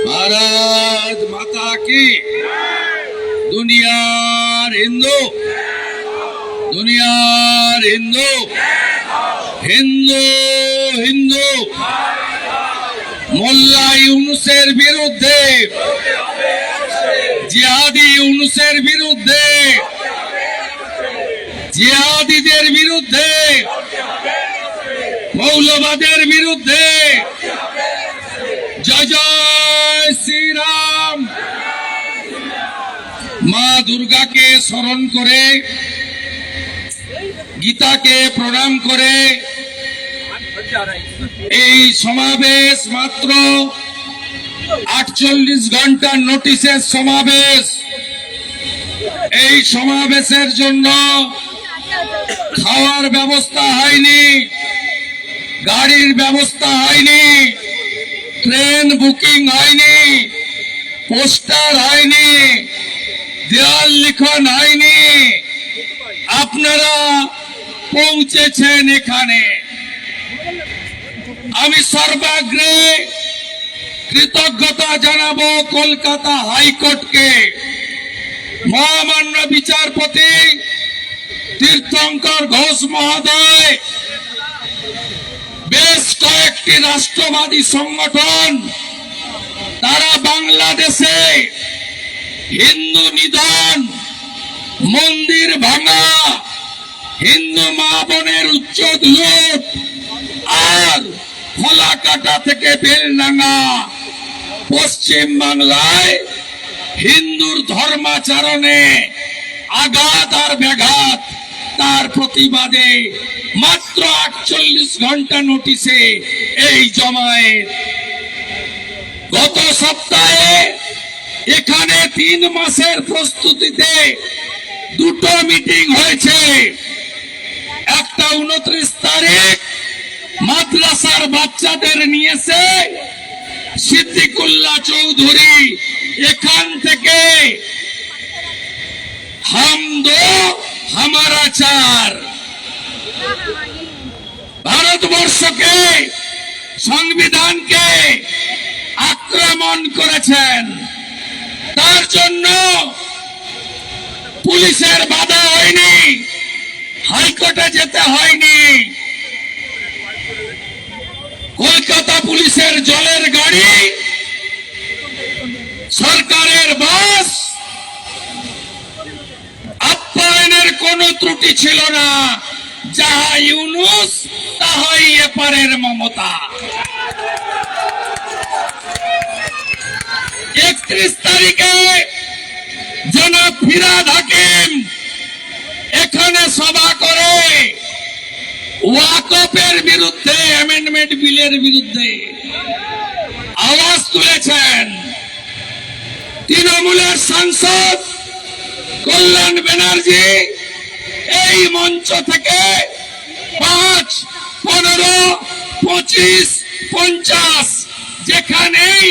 भारत माता की। दुनियार हिंदू, दुनियार हिंदू, हिंदू हिंदू মোল্লা ইউনূসের বিরুদ্ধে, জিহাদি ইউনূসের বিরুদ্ধে, জিহাদিদের বিরুদ্ধে, মৌলবাদের বিরুদ্ধে জয় জয় শ্রীরাম। মা দুর্গাকে স্মরণ করে, গীতাকে প্রণাম করে এই সমাবেশ মাত্র 48 ঘন্টার নোটিশের সমাবেশ। এই সমাবেশের জন্য খাওয়ার ব্যবস্থা হয়নি, গাড়ির ব্যবস্থা হয়নি, ট্রেন বুকিং হয়নি, পোস্টার হয়নি, দেয়াল লিখন হয়নি। আপনারা পৌঁছেছেন এখানে। আমি সর্বাগ্রে কৃতজ্ঞতা জানাবো কলকাতা হাইকোর্টকে। মহামান্য বিচারপতি তীর্থঙ্কর ঘোষ মহোদয় বেশ কয়েকটি রাষ্ট্রবাদী সংগঠন তারা বাংলাদেশে হিন্দু নিধন, মন্দির ভাঙা, হিন্দু মা বোনের উচ্ছেদ, লুট আর ফলাকাটা থেকে বেলডাঙ্গা পশ্চিম বাংলায় হিন্দুর ধর্মাচরণে আঘাত আর ব্যাঘাত, তার প্রতিবাদে মাত্র 48 ঘন্টা নোটিশে এই জমায়েত। গত সপ্তাহে এখানে 3 মাসের প্রস্তুতিতে 2টো মিটিং হয়েছে। একটা 29 তারিখ মাদ্রাসার বাচ্চাদের নিয়েছে সিদ্দিকুল্লাহ চৌধুরী এখান থেকে হাম দো হামারা চার, ভারতবর্ষকে, সংবিধানকে আক্রমণ করেছেন। তার জন্য পুলিশের বাধা হয়নি, হাইকোর্টে যেতে হয়নি। কলকাতা পুলিশের জলের গাড়ি, সরকারের বাস, আপ্যায়নের কোনো ত্রুটি ছিল না। যাহা ইউনূস তাহাই এপারের মমতা। 31 তারিখে জনাব ফিরহাদ হাকিম এখানে সভা করে ওয়াকফের বিরুদ্ধে, অ্যামেন্ডমেন্ট বিলের বিরুদ্ধে আওয়াজ তুলেছেন। তৃণমূলের সাংসদ কল্যাণ ব্যানার্জি এই মঞ্চ থেকে 5, 15, 25, 50 যেখানেই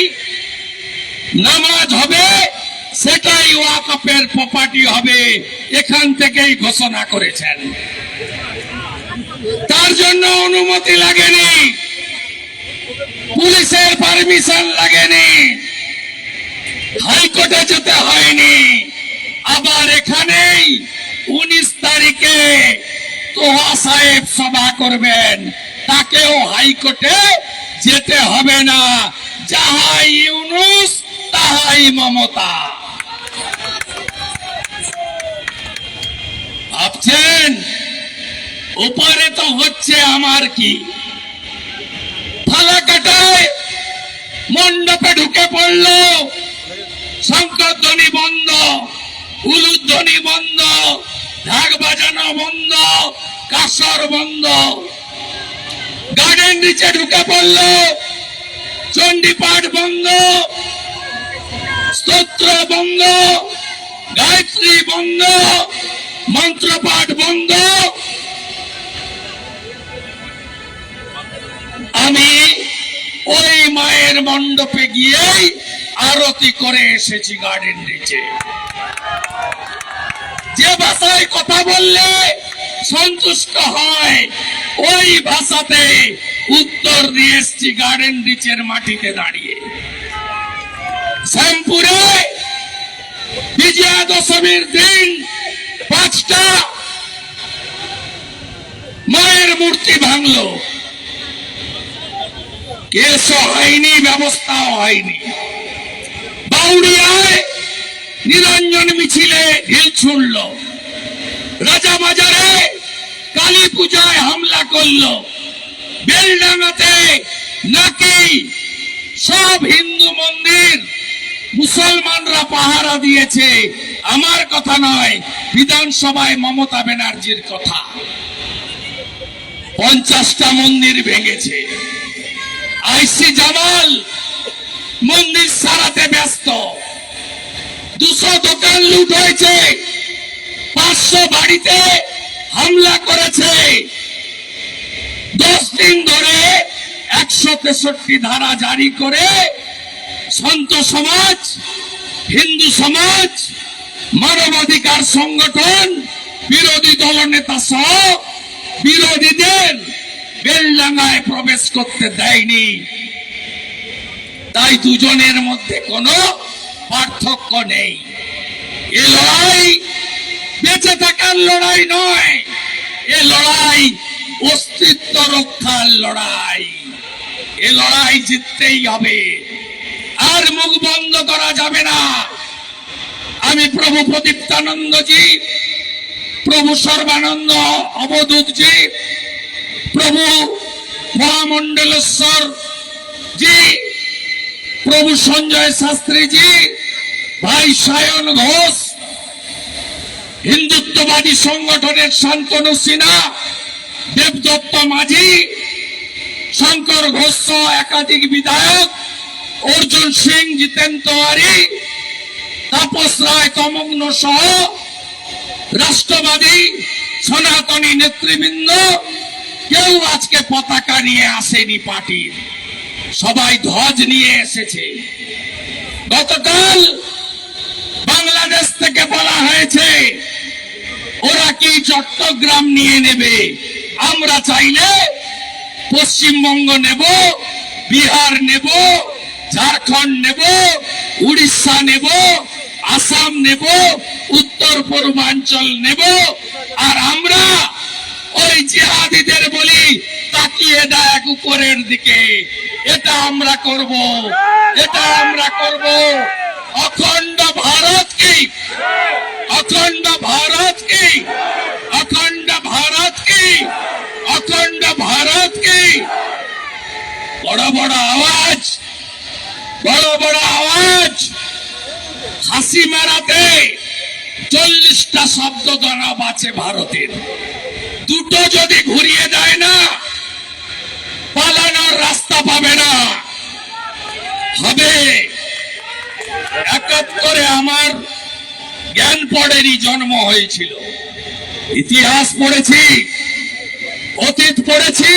নামাজ হবে সেটাই ওয়াকফের প্রপার্টি হবে, এখান থেকেই ঘোষণা করেছেন। তার জন্য অনুমতি লাগেনি, পুলিশের পারমিশন লাগেনি, হাইকোর্টে যেতে হয়নি। আবার এখানেই 19 তারিখে তোহা সাহেব সভা করবেন, তাকেও হাইকোর্টে যেতে হবে না। যাহাই ইউনূস তাহাই মমতা। ভাবছেন উপরে তো হচ্ছে আমার কি? ফালাকাটায় মণ্ডপে ঢুকে পড়ল, শঙ্করধ্বনি বন্ধ, উলুধ্বনি বন্ধ, ঢাক বাজানো বন্ধ, কাসর বন্ধ। গার্ডেন নিচে ঢুকে পড়ল, চণ্ডীপাঠ বন্ধ, স্তোত্র বন্ধ, গায়ত্রী বন্ধ, মন্ত্রপাঠ বন্ধ। আমি ওই মায়ের মণ্ডপে গিয়েই আরতি করে এসেছি গার্ডেন নিচে। যে ভাষায় কথা বললে সন্তুষ্ট হয় ওই ভাষাতে উত্তর দিয়ে এসেছি গার্ডেন রিচের মাটিতে দাঁড়িয়ে। শ্যামপুরে বিজয়া দশমীর দিন 5টা মায়ের মূর্তি ভাঙলো, কেসও হয়নি, ব্যবস্থাও হয়নি। বাউড়িয়ায় নিরঞ্জন মিছিলে ঢিল ছুড়ল, রাজাবাজারে কালী পূজায় হামলা করলো, বেলডাঙ্গাতে নাকি সব হিন্দু মন্দির মুসলমানরা পাহারা দিয়েছে। আমার কথা নয়, বিধানসভায় মমতা ব্যানার্জির কথা। 50টা মন্দির ভেঙেছে। আইসি জামাল মন্দির সারাতে ব্যস্ত। 200 দোকান লুট হয়েছে, 500 বাড়িতে হামলা করেছে। 10 দিন ধরে 163 ধারা জারি করে সন্ত সমাজ, হিন্দু সমাজ, মানবাধিকার সংগঠন, বিরোধী দলনেতা সহ বিরোধীদের বেলডাঙ্গায় প্রবেশ করতে দেয়নি। তাই দুজনের মধ্যে কোনো পার্থক্য নেই। এ লড়াই বেঁচে থাকার লড়াই নয়, এ লড়াই অস্তিত্ব রক্ষার লড়াই। এ লড়াই জিততেই হবে, আর মুখ বন্ধ করা যাবে না। আমি প্রভু প্রদীপ্তানন্দজি, প্রভু সর্বানন্দ অবধূতজি, প্রভু মহামন্ডলেশ্বর জি, প্রভু সঞ্জয় শাস্ত্রীজি, ভাই সায়ন ঘোষ, হিন্দুত্ববাদী সংগঠনের শান্তনু সিনহা, দেবদত্ত মাঝি, শঙ্কর ঘোষ সহ একাধিক বিধায়ক, অর্জুন সিং, জিতেন তিওয়ারি, তাপস রায় তমগ্ন সহ রাষ্ট্রবাদী সনাতনী নেতৃবৃন্দ কেউ আজকে পতাকা নিয়ে আসেনি পার্টির, সবাই ধ্বজ নিয়ে এসেছে। গতকাল বাংলাদেশ থেকে বলা হয়েছে ওরা কি চট্টগ্রাম নিয়ে নেবে। আমরা চাইলে পশ্চিমবঙ্গ নেব, বিহার নেব, ঝাড়খণ্ড নেব, উড়িষ্যা নেব, আসাম নেব, উত্তর পূর্বাঞ্চল নেব। আর আমরা ওই জিহাদিদের বলি তাকিয়ে দেখ উপরের দিকে, এটা আমরা করব, এটা আমরা করব। অখণ্ড ভারত কি, অখণ্ড ভারত কি, অখণ্ড ভারত কি, অখণ্ড ভারত কি। বড় বড় আওয়াজ, বড় বড় আওয়াজ। হাসি মারাতে 40টা শব্দ জনাব আছে ভারতের, দুটো যদি ঘুরিয়ে দেয় না পালানোর রাস্তা পাবে না। হবে 71-এ আমার জ্ঞান পড়েনি, জন্ম হয়েছিল। ইতিহাস পড়েছি, অতীত পড়েছি।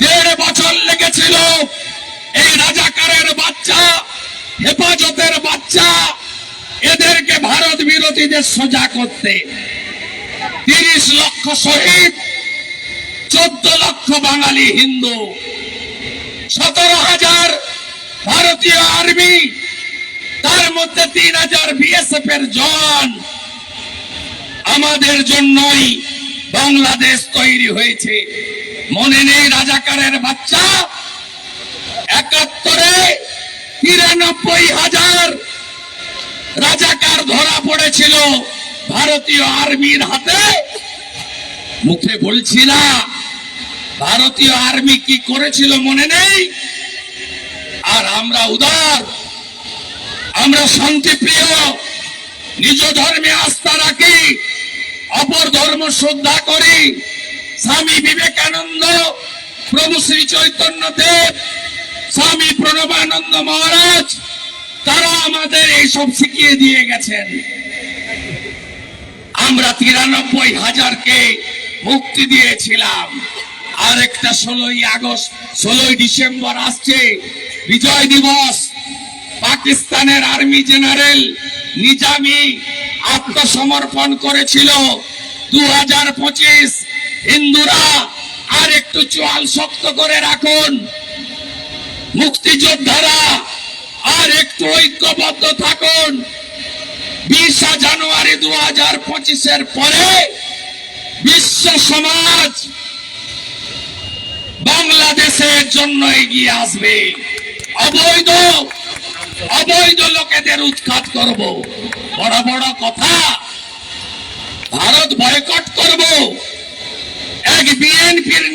1.5 বছর লেগেছিল এই রাজাকারের বাচ্চা, হেফাজতের বাচ্চা, এদেরকে ভারত বিরোধীদের সোজা করতে। 30 লক্ষ শহীদ, 14 লক্ষ বাঙালি হিন্দু, 17,000 ভারতীয় আর্মি, তার মধ্যে 3,000 বিএসএফ এর জওয়ান। আমাদের জন্যই বাংলাদেশ তৈরি হয়েছে। মনে নেই রাজাকারের বাচ্চা? 71-এ 93,000 রাজাকার ধরা পড়েছিল ভারতীয় আর্মির হাতে। মুখে বলছি না, ভারতীয় আর্মি কি করেছিল মনে নেই? আর আমরা উদার, আমরা শান্তিপ্রিয়, নিজ ধর্মে আস্থা রাখি, অপর ধর্ম শ্রদ্ধা করি। স্বামী বিবেকানন্দ, প্রভু শ্রী চৈতন্য দেব, স্বামী প্রণবানন্দ মহারাজ, তারা আমাদের এইসব শিখিয়ে দিয়ে গেছেন। আমরা 93,000-কে মুক্তি দিয়েছিলাম। আর একটা 16ই আগস্ট, 16ই ডিসেম্বর আসছে, বিজয় দিবস। পাকিস্তানের আর্মি জেনারেল নিজামি আত্মসমর্পণ করেছিল। 2025 হিন্দুরা আর একটু চোয়াল শক্ত করে রাখুন, মুক্তিযোদ্ধারা আর একটু একটু ঐক্যবদ্ধ থাকুন। 20 জানুয়ারি 2025-এর পরে বিশ্ব সমাজ বাংলাদেশের জন্য এগিয়ে আসবে। অবৈধ লোকেদের উৎখাত করব। বড় বড় কথা, ভারত বয়কট করব। এক বিএনপির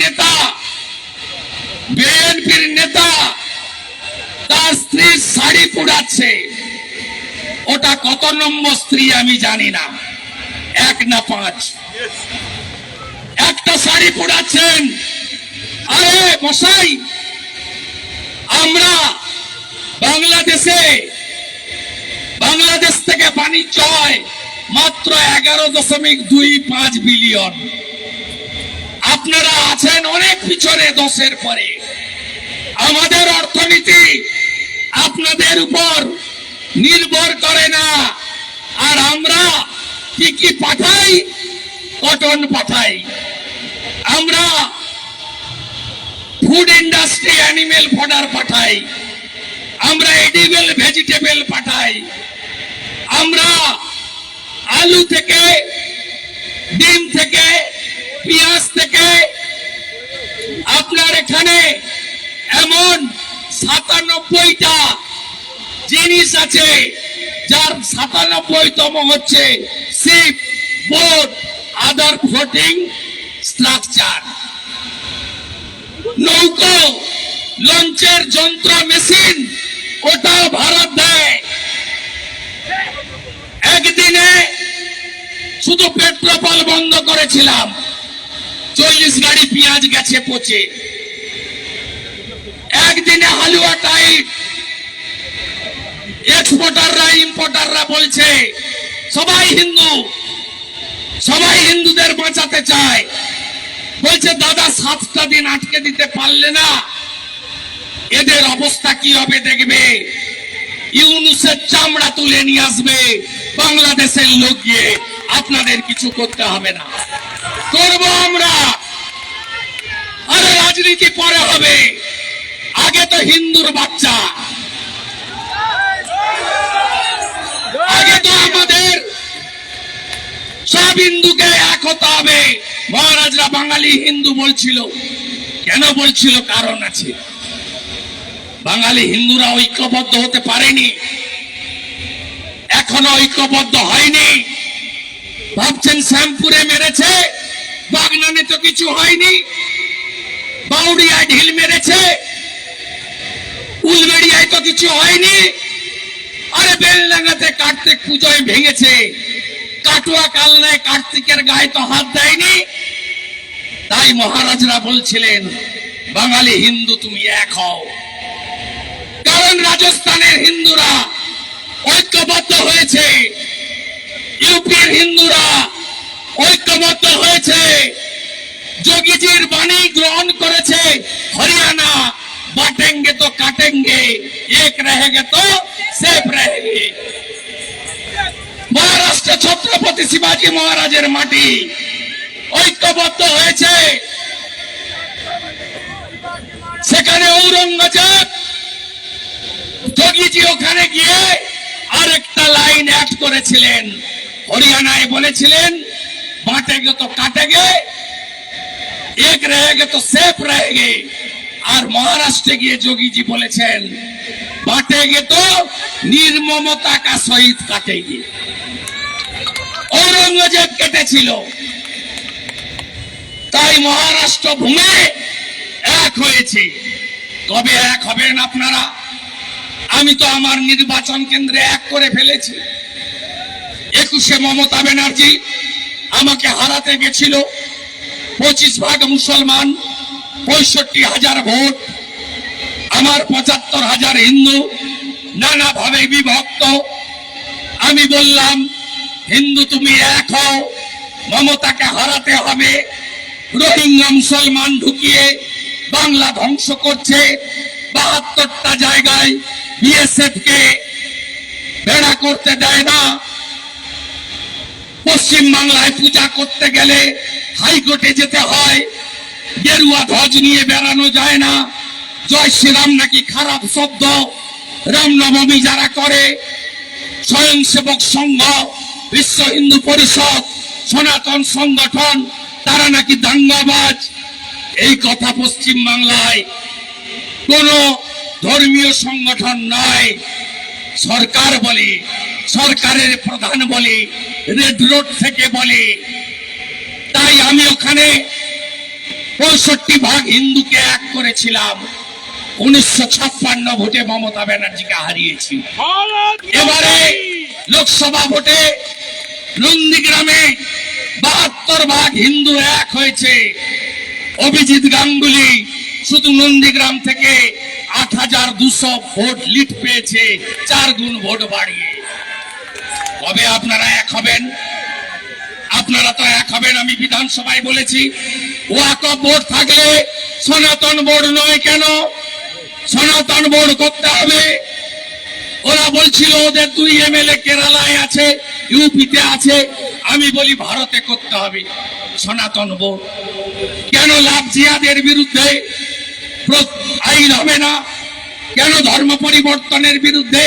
নেতা তার স্ত্রীর শাড়ি পুড়াচ্ছে। ওটা কত নম্বর স্ত্রী আমি জানি না, 1 না 5, একটা শাড়ি পুড়াচ্ছেন। আরে মশাই, আমরা বাংলাদেশ থেকে বাণিজ্য হয় মাত্র 11.25 বিলিয়ন। আপনারা আছেন অনেক পিছনে, 10-এর পরে। আমাদের অর্থনীতি আপনাদের উপর নির্ভর করে না। আর আমরা কি পাঠাই? কটন পাঠাই। আমরা ফুড ইন্ডাস্ট্রি অ্যানিমেল ফডার পাঠাই। আমরা এডিবল ভেজিটেবল পাঠাই। আমরা আলু থেকে, ডিম থেকে, পেঁয়াজ থেকে। আপনার এখানে এমন 97টা জিনিস আছে, যার 97তম হচ্ছে শিপ, বোট, আদার ফ্লোটিং স্ট্রাকচার। নৌকো, লঞ্চের যন্ত্র, মেশিন, ওটাও ভারত দেয়। একদিনে শুধু পেট্রোল বন্ধ করেছিলাম, 40 গাড়ি পেঁয়াজ গেছে পচে। একদিনে হালুয়া টাইট। এক্সপোর্টাররা ইম্পোর্টাররা বলছে সবাই হিন্দুদের বাঁচাতে চায়। বলছে দাদা 7টা দিন আটকে দিতে পারলে না, এদের অবস্থা কি হবে দেখবে। ইউনূসের চামড়া তুলে নিয়ে আসবে বাংলাদেশের লোক গিয়ে। আপনাদের কিছু করতে হবে না, করব আমরা। আরে রাজনীতি পরে হবে, আগে তো হিন্দুর বাচ্চা। আগে তো আমাদের সব হিন্দুকে এক হতে হবে। মহারাজরা বাঙালি হিন্দু বলছিল, কেন বলছিল? কারণ আছে। বাঙালি হিন্দুরা ঐক্যবদ্ধ হতে পারেনি, এখনো ঐক্যবদ্ধ হয়নি। ভাবছেন শ্যামপুরে মেরেছে, বাগনানে তো কিছু হয়নি। বাউরিয়ায় ঢিল মেরেছে, উলবেড়িয়ায় তো কিছু হয়নি। আরে বেলডাঙ্গাতে কার্তিক পুজোয় ভেঙেছে, কাটুয়া কালনায় কার্তিকের গায়ে তো হাত দেয়নি। তাই মহারাজরা বলছিলেন বাঙালি হিন্দু তুমি এক হও। কারণ রাজস্থানের হিন্দুরা ঐক্যবদ্ধ হয়েছে, ইউপির হিন্দুরা ঐক্যবদ্ধ হয়েছে, যোগীজির বাণী গ্রহণ করেছে। হরিয়ানা বাটেঙ্গে তো কাটেঙ্গে, এক रहेंगे তো সেফ रहेंगे। মহারাষ্ট্র ছত্রপতি শিবাজী মহারাজের মাটি, ঐক্যবদ্ধ হয়েছে। সেখানে ঔরঙ্গজেব, যোগীজি ওখানে গিয়ে আরেকটা লাইন অ্যাড করেছিলেন। হরিয়ানায় বলেছিলেন বাটেঙ্গে তো কাটেঙ্গে, এক रहेंगे তো সেফ रहेंगे। আর মহারাষ্ট্রে গিয়ে যোগীজি বলেছেন বাটেঙ্গে তো নির্মমতা কা শহীদ কাটেঙ্গে। ঔরঙ্গজেব কেটেছিল, তাই মহারাষ্ট্র ভূমে এক হয়েছে। কবে এক হবেন আপনারা? আমি তো আমার নির্বাচন কেন্দ্রে এক করে ফেলেছি। 21-এ মমতা ব্যানার্জি আমাকে হারাতে গেছিল। 25% মুসলমান, 65,000 ভোট। আমার 75,000 হিন্দু, নানাভাবে বিভক্ত। আমি বললাম হিন্দু তুমি এক হও, মমতাকে হারাতে হবে। রোহিঙ্গা মুসলমান ঢুকিয়ে বাংলা ধ্বংস করছে। 72টা জায়গায় বিএসএফ কে বেড়া করতে দেয় না। পশ্চিম বাংলায় পূজা করতে গেলে হাইকোর্টে যেতে হয়, গেরুয়া ধ্বজ নিয়ে বেড়ানো যায় না। জয় শ্রীরাম নাকি খারাপ শব্দ, রামনবমী যারা করে, স্বয়ংসেবক সংঘ, বিশ্ব হিন্দু পরিষদ, সনাতন সংগঠন, তারা নাকি দাঙ্গাবাজ। এই কথা পশ্চিম বাংলায় কোন ধর্মীয় সংগঠন নয়, সরকার বলে, সরকারের প্রধান বলে, রেড রোড থেকে বলে। তাই আমি ওখানে 65% হিন্দুকে এক করেছিলাম। 1956 ভোটে মমতা ব্যানার্জিকে হারিয়েছি। এবারে লোকসভা ভোটে নন্দীগ্রামে 72% হিন্দু এক হয়েছে। অভিজিৎ গাঙ্গুলি শুধু নন্দীগ্রাম থেকে 8200 ভোট লিড পেয়েছে, 4 গুণ ভোট বাড়িয়ে। কবে আপনারা এক হবেন? আপনারা তো এক হবেন, আমি বিধানসভায় বলেছি। ওয়াকফ বোর্ড থাকলে সনাতন বোর্ড নয় কেন? সনাতন বোর্ড করতে হবে। ওরা বলছিল ওদের 2 এমএলএ কেরালায় আছে, ইউপিতে আছে। আমি বলি ভারতে করতে হবে সনাতন বোর্ড। কেন লাভ জিহাদের বিরুদ্ধে আইন হবে না? কেন ধর্ম পরিবর্তনের বিরুদ্ধে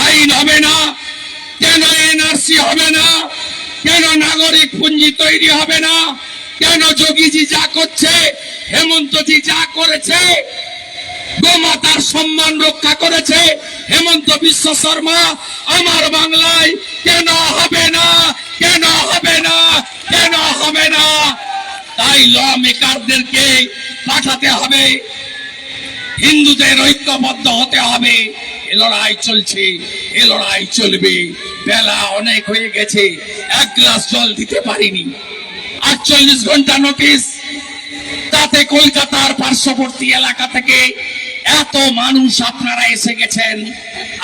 আইন হবে না? কেন এনআরসি হবে না? কেন নাগরিক পুঞ্জি তৈরি হবে না? কেন যোগীজি যা করছে, হেমন্তজি যা করেছে, গোমাতার সম্মান রক্ষা করেছে হেমন্ত বিশ্ব শর্মা, আমার বাংলায় কেন হবে না? কেন হবে না? কেন হবে না? তাই ল মেকারদেরকে পাঠাতে হবে, হিন্দুদের ঐক্যবদ্ধ হতে হবে। এ লড়াই চলছে, এ লড়াই চলবে। বেলা অনেক হয়ে গেছে, 1 গ্লাস জল দিতে পারিনি। 48 ঘন্টা নোটিশ, তাতে কলকাতার পার্শ্ববর্তী এলাকা থেকে এত মানুষ আপনারা এসে গেছেন।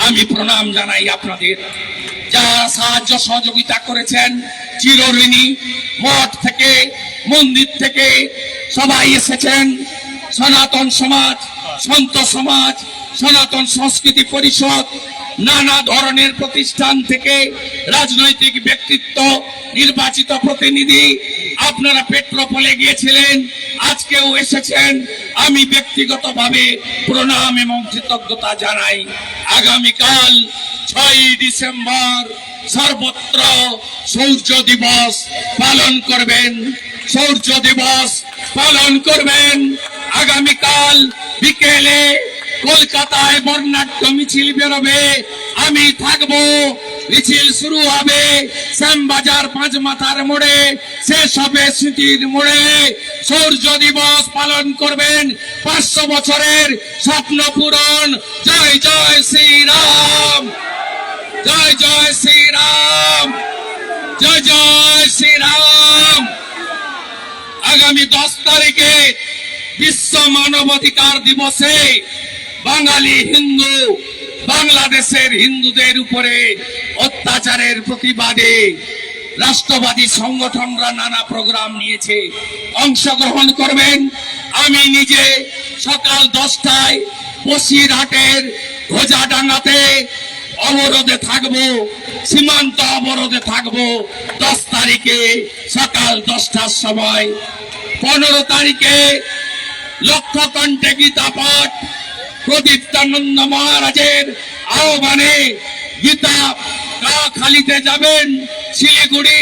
আমি প্রণাম জানাই আপনাদের, যারা সাহায্য সহযোগিতা করেছেন, চিরঋণী। মঠ থেকে, মন্দির থেকে সবাই এসেছেন। সনাতন সমাজ, সন্ত সমাজ, সনাতন সংস্কৃতি পরিষদ, নানা ধরনের প্রতিষ্ঠান থেকে রাজনৈতিক ব্যক্তিত্ব, নির্বাচিত প্রতিনিধি, আপনারা পেট্রোপোলে গিয়েছিলেন, আজকেও এসেছেন। আমি ব্যক্তিগতভাবে প্রণাম এবং কৃতজ্ঞতা জানাই। আগামীকাল 6 ডিসেম্বর সর্বত্র শৌর্য দিবস পালন করবেন, শৌর্য দিবস পালন করবেন। আগামীকাল বিকেলে কলকাতায় বর্ণাঢ্য মিছিল বেরোবে, আমি থাকবো। মিছিল শুরু হবে শ্যামবাজার 5 মাথার মোড়ে, শেষ হবে স্মৃতির মোড়ে। শৌর্য দিবস পালন করবেন, 500 বছরের স্বপ্ন পূরণ। জয় জয় শ্রীরাম, জয় জয় শ্রীরাম, জয় জয় শ্রীরাম। আগামী 10 তারিখে বিশ্ব মানবাধিকার দিবসে বাঙালি হিন্দু, বাংলাদেশের হিন্দুদের উপরে অত্যাচারের প্রতিবাদে রাষ্ট্রবাদী সংগঠনরা নানা প্রোগ্রাম নিয়েছে, অংশগ্রহণ করবেন। আমি নিজে সকাল 10টায় বসিরহাটের ঘোজাডাঙ্গাতে অবরোধে থাকবো, সীমান্ত অবরোধে থাকবো 10 তারিখে সকাল 10টার সময়। 15 তারিখে লক্ষকণ্ঠে গীতা পাঠ, প্রদীপ্তানন্দ মহারাজের আহ্বানে গীতা কাখালিতে যাবেন। শিলিগুড়ি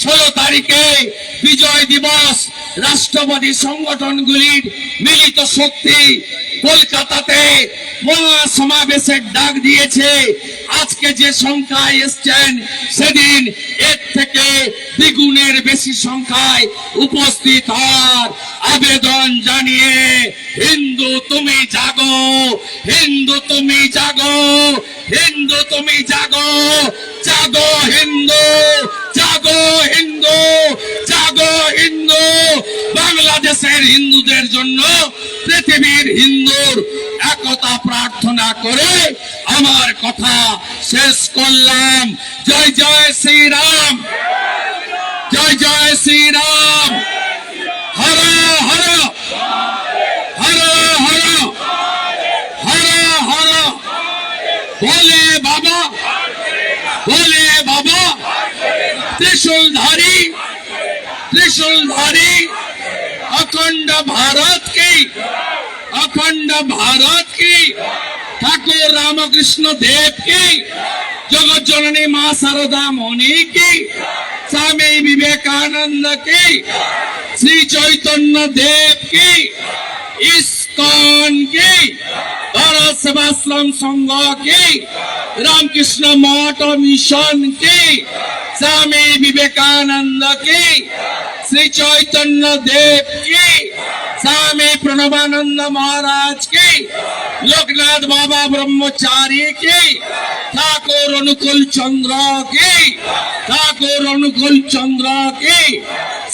16 তারিখে বিজয় দিবস, রাষ্ট্রবাদী সংগঠনগুলির মিলিত শক্তি কলকাতাতে মহাসমাবেশের ডাক দিয়েছে। আজকে যে সংখ্যায় এসছেন, সেদিন এর থেকে দ্বিগুণের বেশি সংখ্যায় উপস্থিত হওয়ার আবেদন জানিয়ে হিন্দু তুমি জাগো, হিন্দু তুমি জাগো, হিন্দু তুমি জাগো, জাগো হিন্দু, জাগো হিন্দু, জাগো হিন্দু। বাংলাদেশের হিন্দুদের জন্য পৃথিবীর হিন্দুর একতা প্রার্থনা করে আমার কথা শেষ করলাম। জয় জয় শ্রীরাম, জয় জয় শ্রীরাম। হর হর, হর হর, হর হর। বলে বাবা, বলে বাবা। ত্রিশূলধারী, ত্রিশূলধারী अखंड भारत की, अखंड भारत की ঠাকুর রামকৃষ্ণ দেব কি, জগৎ জননী মা শারদা মণি কি, স্বামী বিবেকানন্দ কি, শ্রী চৈতন্য দেব কি, ইস্কন কি, ভারত সেবাশ্রম সংঘ কি, রামকৃষ্ণ মঠ মিশন কি, স্বামী বিবেকানন্দ কি, শ্রী চৈতন্য দেব কি, স্বামী প্রণবানন্দ মহারাজ কি, লোকনাথ বাবা ব্রহ্মচারী কি, ঠাকুর অনুকূল চন্দ্র কি, ঠাকুর অনুকূল চন্দ্র কি,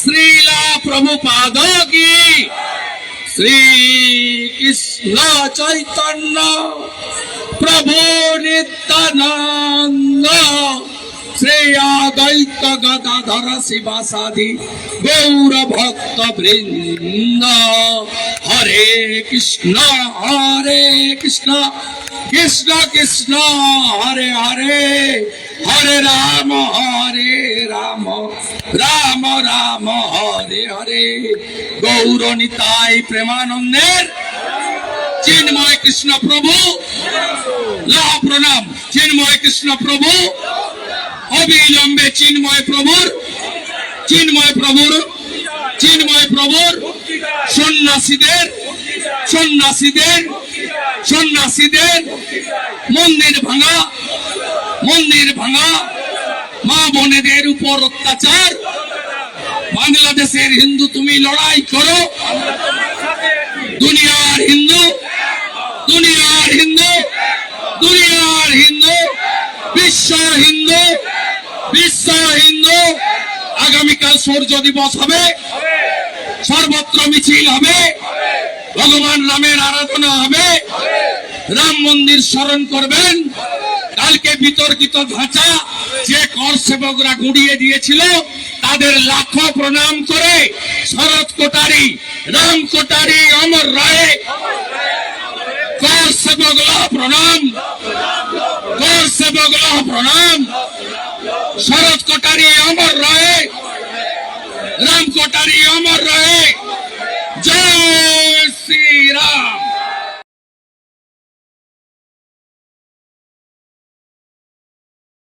শ্রীলা প্রভুপাদ কি, শ্রী কৃষ্ণ চৈতন্য প্রভু নিত্যানন্দ, শ্রী অদ্বৈত গদাধর শিবাসাদি গৌর ভক্ত বৃন্দ। হরে কৃষ্ণ কৃষ্ণ কৃষ্ণ হরে হরে, হরে রাম রাম রাম হরে হরে। গৌর নিতাই প্রেমানন্দের চিন্ময় কৃষ্ণ প্রভু লাভ প্রণাম। চিন্ময় কৃষ্ণ প্রভু অবিলম্বে চিন্ময় প্রভুর সন্ন্যাসীদের মন্দির ভাঙা মা বোনেদের উপর অত্যাচার। বাংলাদেশের হিন্দু তুমি লড়াই করো, দুনিয়ার হিন্দু বিশ্ব হিন্দু। আগামীকাল সূর্য দিবস হবে, সর্বত্র মিছিল হবে, ভগবান রামের আরাধনা হবে, রাম মন্দির স্মরণ করবেন। কালকে বিতর্কিত ধাঁচা যে কর সেবকরা গুড়িয়ে দিয়েছিল তাদের লাখো প্রণাম করে শরৎ কোটারি, রাম কোটারি, অমর রায়, কর সেবকরা প্রণাম, শরৎ কোটারি অমর রায়, রাম কোটারি অমর রায়। জয় শ্রী রাম।